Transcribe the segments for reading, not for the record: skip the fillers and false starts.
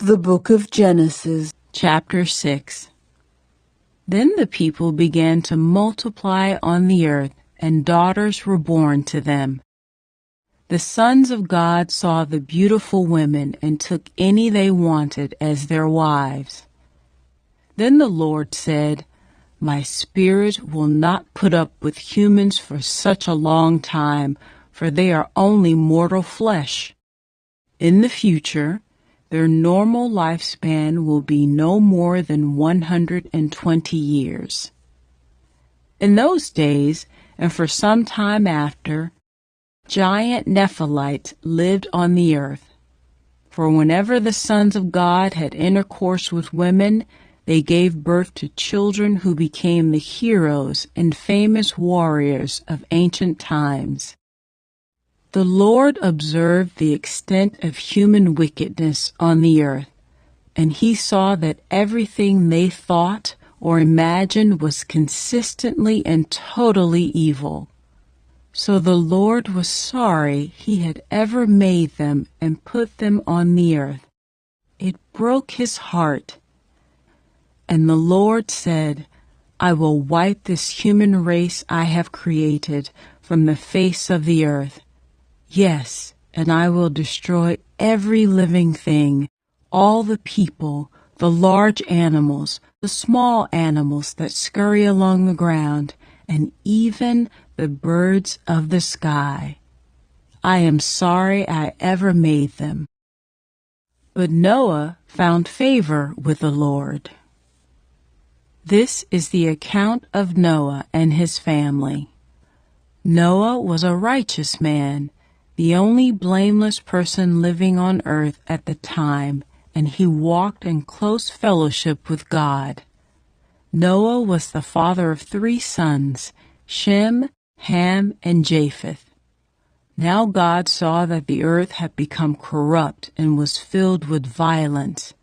The Book of Genesis, Chapter 6. Then the people began to multiply on the earth, and daughters were born to them. The sons of God saw the beautiful women and took any they wanted as their wives. Then the Lord said, "My spirit will not put up with humans for such a long time, for they are only mortal flesh. In the future, their normal lifespan will be no more than 120 years. In those days, and for some time after, giant Nephilites lived on the earth. For whenever the sons of God had intercourse with women, they gave birth to children who became the heroes and famous warriors of ancient times. The Lord observed the extent of human wickedness on the earth, and he saw that everything they thought or imagined was consistently and totally evil. So the Lord was sorry he had ever made them and put them on the earth. It broke his heart. And the Lord said, "I will wipe this human race I have created from the face of the earth. Yes, and I will destroy every living thing, all the people, the large animals, the small animals that scurry along the ground, and even the birds of the sky. I am sorry I ever made them." But Noah found favor with the Lord. This is the account of Noah and his family. Noah was a righteous man, the only blameless person living on earth at the time, and he walked in close fellowship with God. Noah was the father of 3 sons, Shem, Ham, and Japheth. Now God saw that the earth had become corrupt and was filled with violence.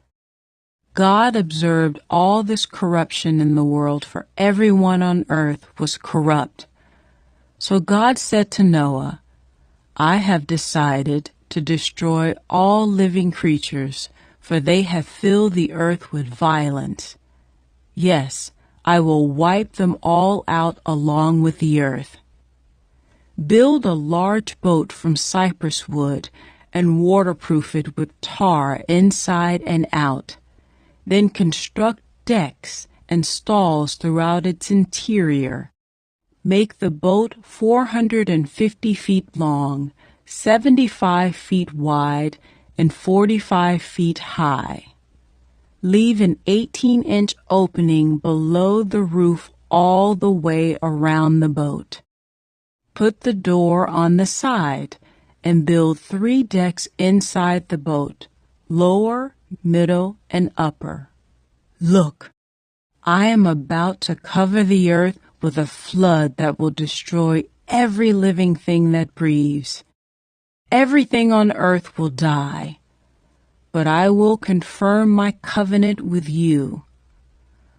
God observed all this corruption in the world, for everyone on earth was corrupt. So God said to Noah, "I have decided to destroy all living creatures, for they have filled the earth with violence. Yes, I will wipe them all out along with the earth. Build a large boat from cypress wood and waterproof it with tar inside and out. Then construct decks and stalls throughout its interior. Make the boat 450 feet long, 75 feet wide, and 45 feet high. Leave an 18-inch opening below the roof all the way around the boat. Put the door on the side and build 3 decks inside the boat, lower, middle, and upper. Look, I am about to cover the earth with a flood that will destroy every living thing that breathes. Everything on earth will die, but I will confirm my covenant with you.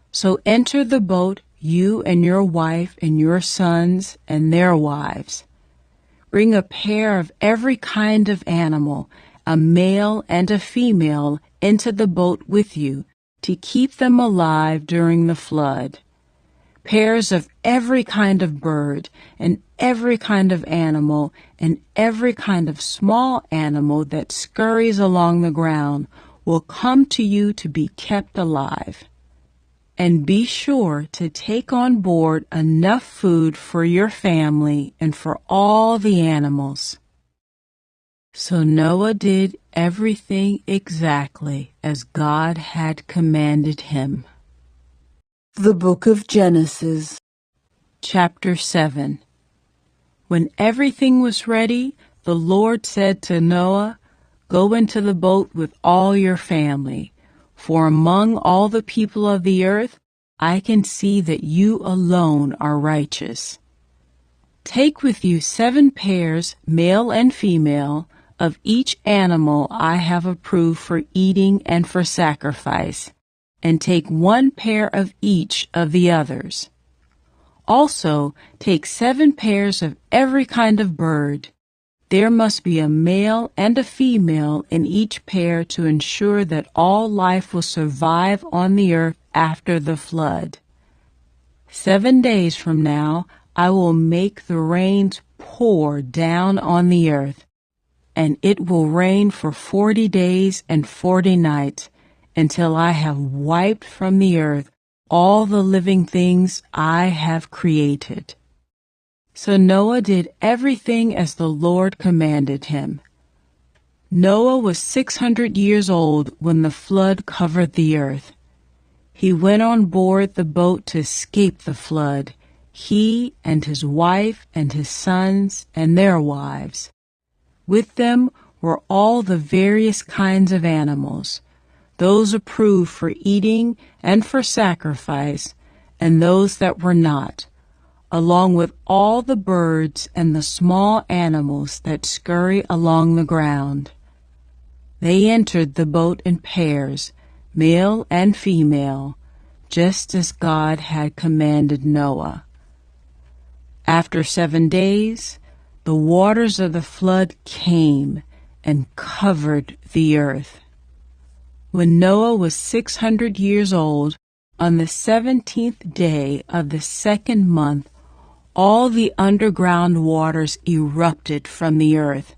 So enter the boat, you and your wife and your sons and their wives. Bring a pair of every kind of animal, a male and a female, into the boat with you to keep them alive during the flood. Pairs of every kind of bird and every kind of animal and every kind of small animal that scurries along the ground will come to you to be kept alive. And be sure to take on board enough food for your family and for all the animals." So Noah did everything exactly as God had commanded him. The Book of Genesis, Chapter 7. When everything was ready, the Lord said to Noah, "Go into the boat with all your family, for among all the people of the earth, I can see that you alone are righteous. Take with you 7 pairs, male and female, of each animal I have approved for eating and for sacrifice, and take 1 pair of each of the others. Also take 7 pairs of every kind of bird. There must be a male and a female in each pair to ensure that all life will survive on the earth after the flood. 7 days from now, I will make the rains pour down on the earth, and it will rain for 40 days and 40 nights until I have wiped from the earth all the living things I have created. So Noah did everything as the Lord commanded him. Noah was 600 years old when the flood covered the earth. He went on board the boat to escape the flood, he and his wife and his sons and their wives. With them were all the various kinds of animals, those approved for eating and for sacrifice, and those that were not, along with all the birds and the small animals that scurry along the ground. They entered the boat in pairs, male and female, just as God had commanded Noah. After 7 days, the waters of the flood came and covered the earth. When Noah was 600 years old, on the 17th day of the 2nd month, all the underground waters erupted from the earth,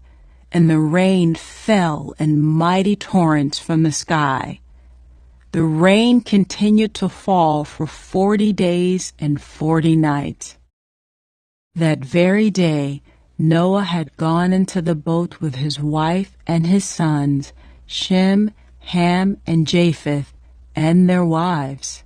and the rain fell in mighty torrents from the sky. The rain continued to fall for 40 days and 40 nights. That very day, Noah had gone into the boat with his wife and his sons, Shem, Ham, and Japheth, and their wives.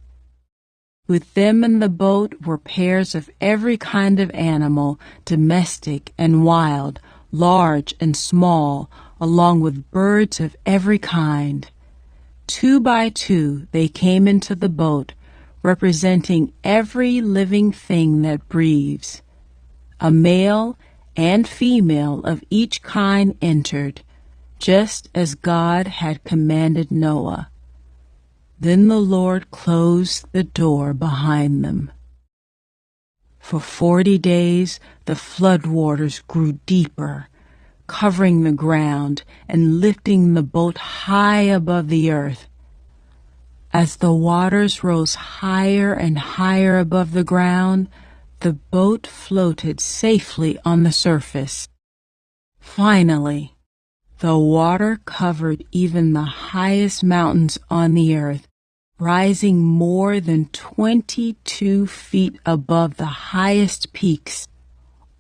With them in the boat were pairs of every kind of animal, domestic and wild, large and small, along with birds of every kind. 2 by 2 they came into the boat, representing every living thing that breathes. A male and female of each kind entered, just as God had commanded Noah. Then the Lord closed the door behind them. For 40 days the flood waters grew deeper, covering the ground and lifting the boat high above the earth. As the waters rose higher and higher above the ground, the boat floated safely on the surface. Finally, the water covered even the highest mountains on the earth, rising more than 22 feet above the highest peaks.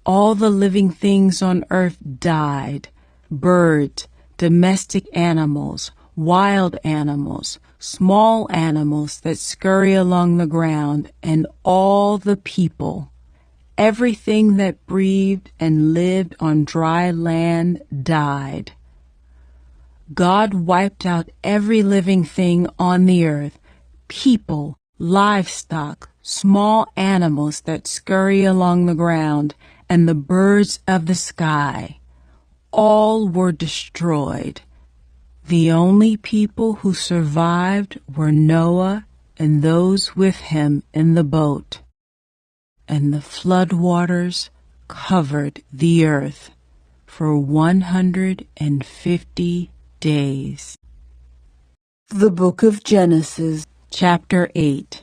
All the living things on earth died: birds, domestic animals, wild animals, small animals that scurry along the ground, and all the people. Everything that breathed and lived on dry land died. God wiped out every living thing on the earth, people, livestock, small animals that scurry along the ground, and the birds of the sky. All were destroyed. The only people who survived were Noah and those with him in the boat. And the flood waters covered the earth for 150 days. The Book of Genesis, Chapter 8.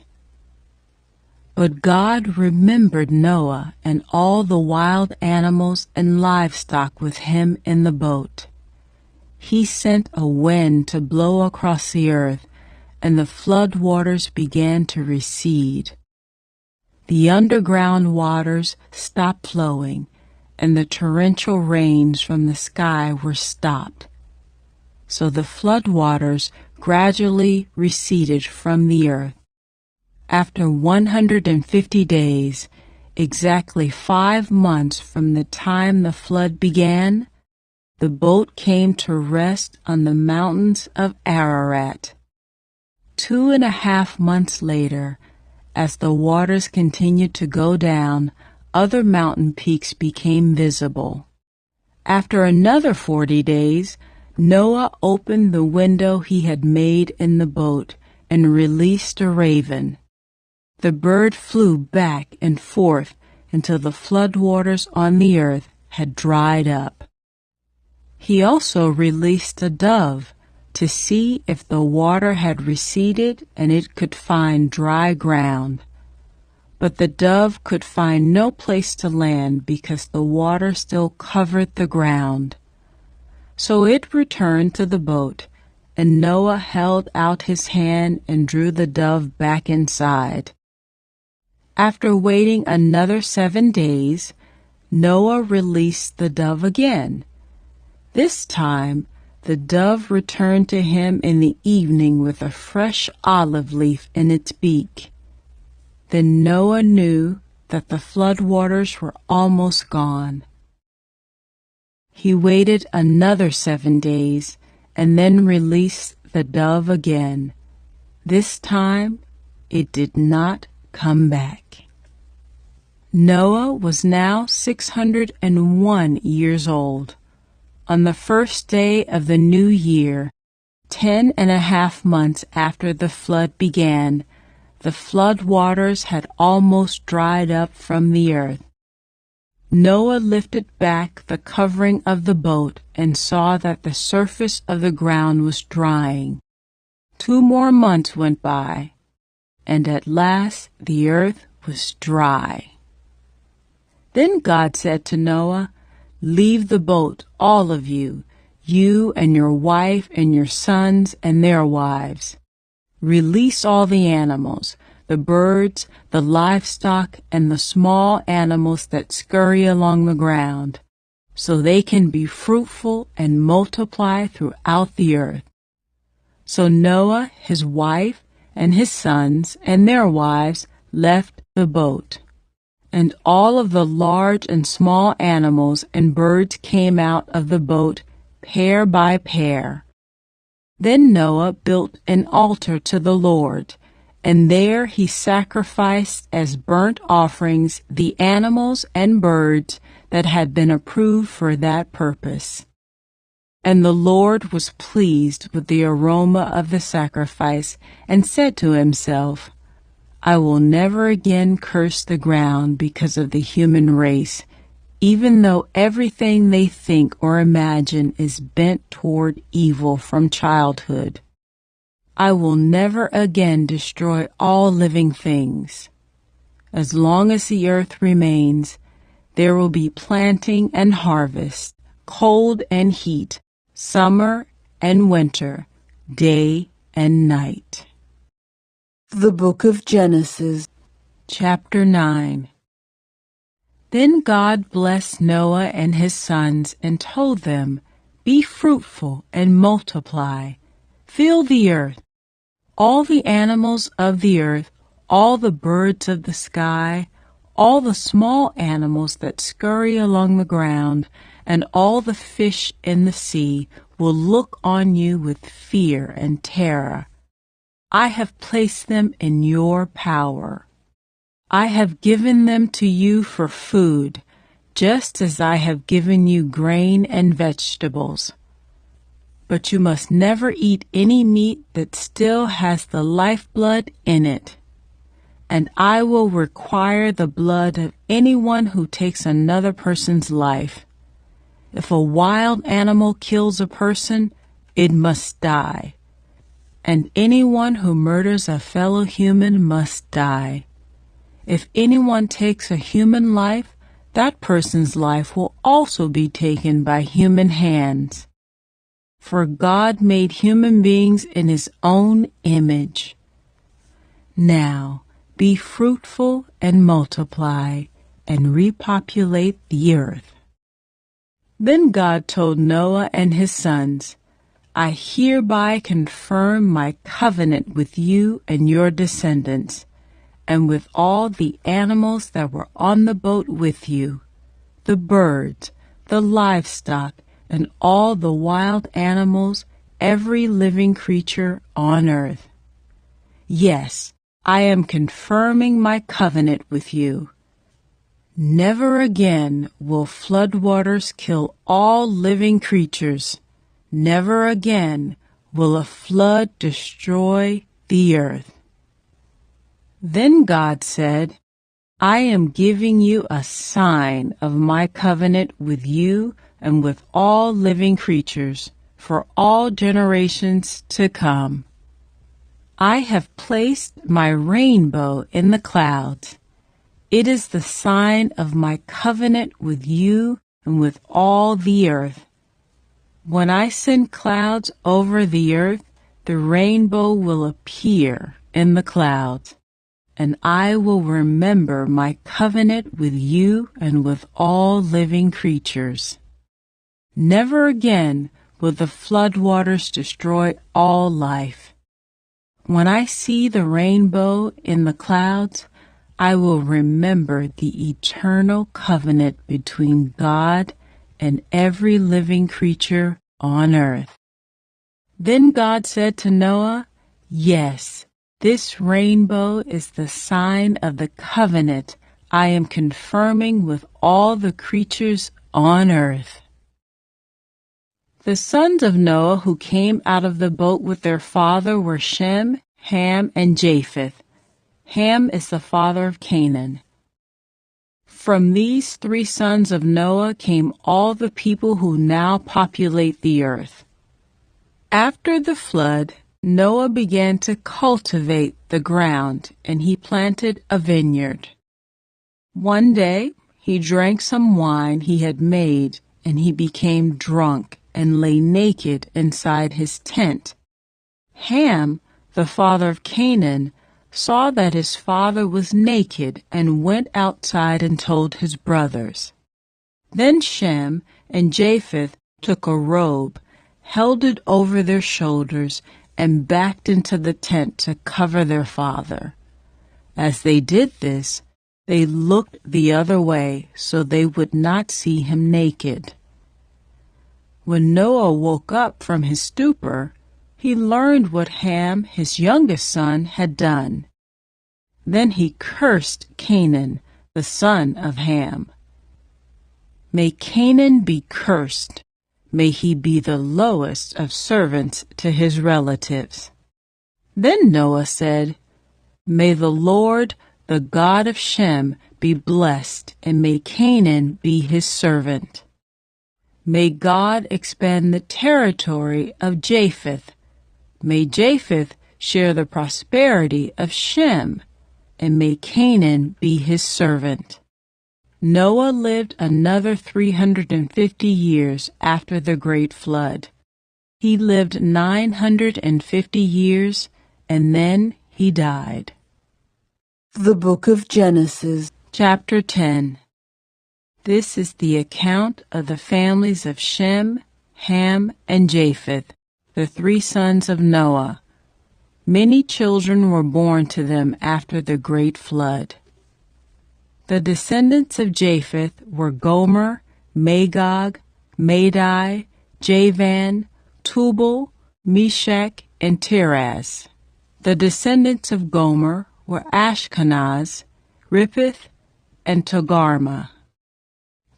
But God remembered Noah and all the wild animals and livestock with him in the boat. He sent a wind to blow across the earth, and the flood waters began to recede. The underground waters stopped flowing, and the torrential rains from the sky were stopped. So the flood waters gradually receded from the earth. After 150 days, exactly 5 months from the time the flood began, the boat came to rest on the mountains of Ararat. 2.5 months later, as the waters continued to go down, other mountain peaks became visible. After another 40 days, Noah opened the window he had made in the boat and released a raven. The bird flew back and forth until the floodwaters on the earth had dried up. He also released a dove to see if the water had receded and it could find dry ground. But the dove could find no place to land because the water still covered the ground. So it returned to the boat, and Noah held out his hand and drew the dove back inside. After waiting another 7 days, Noah released the dove again. This time, the dove returned to him in the evening with a fresh olive leaf in its beak. Then Noah knew that the floodwaters were almost gone. He waited another 7 days and then released the dove again. This time, it did not come back. Noah was now 601 years old. On the first day of the new year, 10.5 months after the flood began, the flood waters had almost dried up from the earth. Noah lifted back the covering of the boat and saw that the surface of the ground was drying. 2 more months went by, and at last the earth was dry. Then God said to Noah, "Leave the boat, all of you, you and your wife and your sons and their wives. Release all the animals, the birds, the livestock, and the small animals that scurry along the ground, so they can be fruitful and multiply throughout the earth." So Noah, his wife, and his sons and their wives left the boat. And all of the large and small animals and birds came out of the boat, pair by pair. Then Noah built an altar to the Lord, and there he sacrificed as burnt offerings the animals and birds that had been approved for that purpose. And the Lord was pleased with the aroma of the sacrifice, and said to himself, "I will never again curse the ground because of the human race, even though everything they think or imagine is bent toward evil from childhood. I will never again destroy all living things. As long as the earth remains, there will be planting and harvest, cold and heat, summer and winter, day and night." The Book of Genesis, Chapter 9. Then God blessed Noah and his sons and told them, "Be fruitful and multiply. Fill the earth. All the animals of the earth, all the birds of the sky, all the small animals that scurry along the ground, and all the fish in the sea will look on you with fear and terror. I have placed them in your power. I have given them to you for food, just as I have given you grain and vegetables. But you must never eat any meat that still has the lifeblood in it. And I will require the blood of anyone who takes another person's life. If a wild animal kills a person, it must die. And anyone who murders a fellow human must die. If anyone takes a human life, that person's life will also be taken by human hands. For God made human beings in His own image. Now, be fruitful and multiply, and repopulate the earth." Then God told Noah and his sons, "I hereby confirm my covenant with you and your descendants, and with all the animals that were on the boat with you, the birds, the livestock, and all the wild animals, every living creature on earth. Yes, I am confirming my covenant with you. Never again will floodwaters kill all living creatures. Never again will a flood destroy the earth." Then God said, "I am giving you a sign of my covenant with you and with all living creatures, for all generations to come. I have placed my rainbow in the clouds. It is the sign of my covenant with you and with all the earth. When I send clouds over the earth, the rainbow will appear in the clouds, and I will remember my covenant with you and with all living creatures. Never again will the floodwaters destroy all life. When I see the rainbow in the clouds, I will remember the eternal covenant between God and every living creature on earth. Then God said to Noah, "Yes, this rainbow is the sign of the covenant I am confirming with all the creatures on earth." The sons of Noah who came out of the boat with their father were Shem, Ham, and Japheth. Ham is the father of Canaan. From these three sons of Noah came all the people who now populate the earth. After the flood, Noah began to cultivate the ground, and he planted a vineyard. One day, he drank some wine he had made, and he became drunk and lay naked inside his tent. Ham, the father of Canaan, saw that his father was naked and went outside and told his brothers. Then Shem and Japheth took a robe, held it over their shoulders, and backed into the tent to cover their father. As they did this, they looked the other way so they would not see him naked. When Noah woke up from his stupor, he learned what Ham, his youngest son, had done. Then he cursed Canaan, the son of Ham. "May Canaan be cursed. May he be the lowest of servants to his relatives." Then Noah said, "May the Lord, the God of Shem, be blessed, and may Canaan be his servant. May God expand the territory of Japheth. May Japheth share the prosperity of Shem, and may Canaan be his servant." Noah lived another 350 years after the great flood. He lived 950 years, and then he died. The Book of Genesis, Chapter 10. This is the account of the families of Shem, Ham, and Japheth, the three sons of Noah. Many children were born to them after the great flood. The descendants of Japheth were Gomer, Magog, Madai, Javan, Tubal, Meshach, and Tiras. The descendants of Gomer were Ashkenaz, Rippeth, and Togarmah.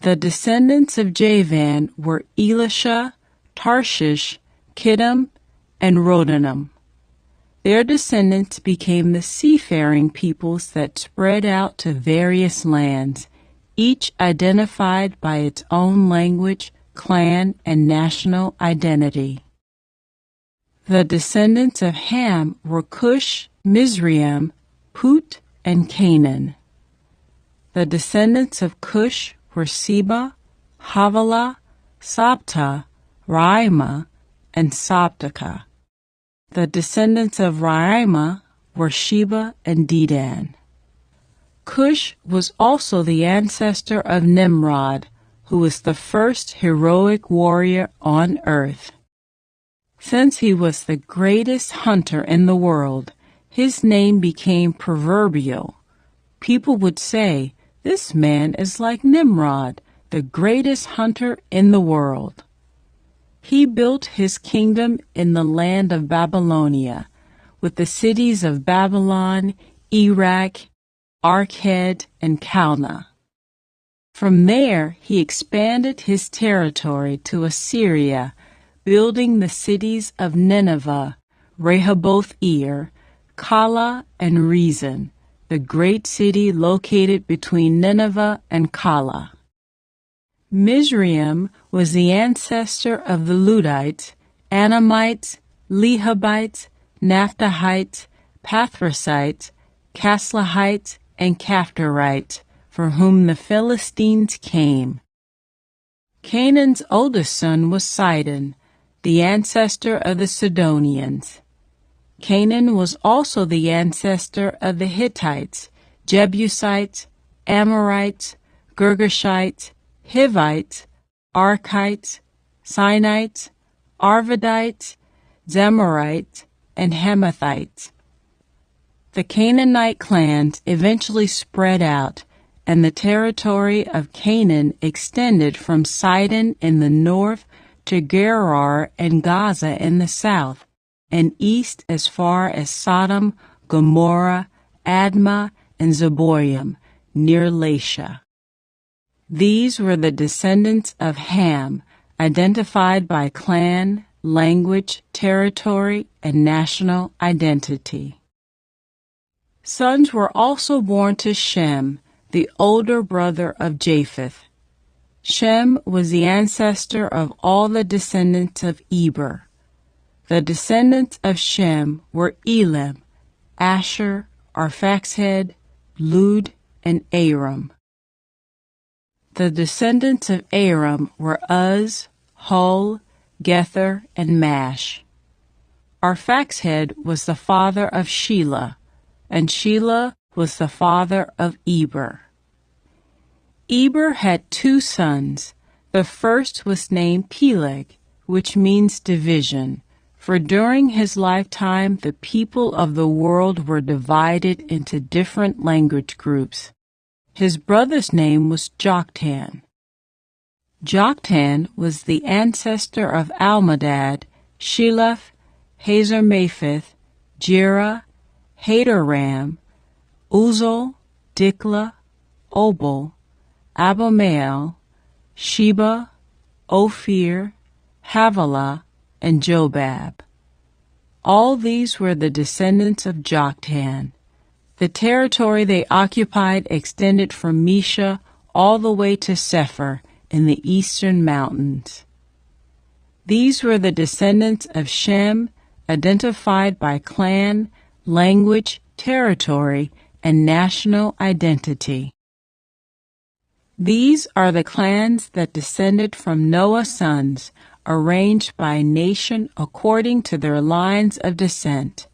The descendants of Javan were Elisha, Tarshish, Kittim, and Rodanum. Their descendants became the seafaring peoples that spread out to various lands, each identified by its own language, clan, and national identity. The descendants of Ham were Cush, Mizraim, Put, and Canaan. The descendants of Cush were Seba, Havilah, Sabta, Raima, and Sabtaka. The descendants of Raima were Sheba and Dedan. Cush was also the ancestor of Nimrod, who was the first heroic warrior on earth. Since he was the greatest hunter in the world, his name became proverbial. People would say, "This man is like Nimrod, the greatest hunter in the world." He built his kingdom in the land of Babylonia, with the cities of Babylon, Erech, Arkhead, and Calneh. From there, he expanded his territory to Assyria, building the cities of Nineveh, Rehoboth-ir, Calah, and Rezin, the great city located between Nineveh and Calah. Mizraim was the ancestor of the Ludites, Anamites, Lehabites, Naphtuhites, Pathrusites, Caslahites, and Caphtorites, for whom the Philistines came. Canaan's oldest son was Sidon, the ancestor of the Sidonians. Canaan was also the ancestor of the Hittites, Jebusites, Amorites, Girgashites, Hivites, Arkites, Sinites, Arvadites, Zemarites, and Hamathites. The Canaanite clans eventually spread out, and the territory of Canaan extended from Sidon in the north to Gerar and Gaza in the south, and east as far as Sodom, Gomorrah, Admah, and Zeboiim, near Lasha. These were the descendants of Ham, identified by clan, language, territory, and national identity. Sons were also born to Shem, the older brother of Japheth. Shem was the ancestor of all the descendants of Eber. The descendants of Shem were Elam, Asher, Arphaxad, Lud, and Aram. The descendants of Aram were Uz, Hul, Gether, and Mash. Arphaxad was the father of Shelah, and Shelah was the father of Eber. Eber had 2 sons. The first was named Peleg, which means division, for during his lifetime the people of the world were divided into different language groups. His brother's name was Joktan. Joktan was the ancestor of Almodad, Sheleph, Hazarmaveth, Jerah, Hadoram, Uzal, Diklah, Obal, Abimael, Sheba, Ophir, Havilah, and Jobab. All these were the descendants of Joktan. The territory they occupied extended from Mesha all the way to Sephir in the eastern mountains. These were the descendants of Shem, identified by clan, language, territory, and national identity. These are the clans that descended from Noah's sons, arranged by nation according to their lines of descent.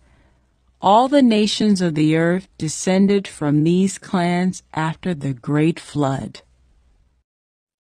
All the nations of the earth descended from these clans after the great flood.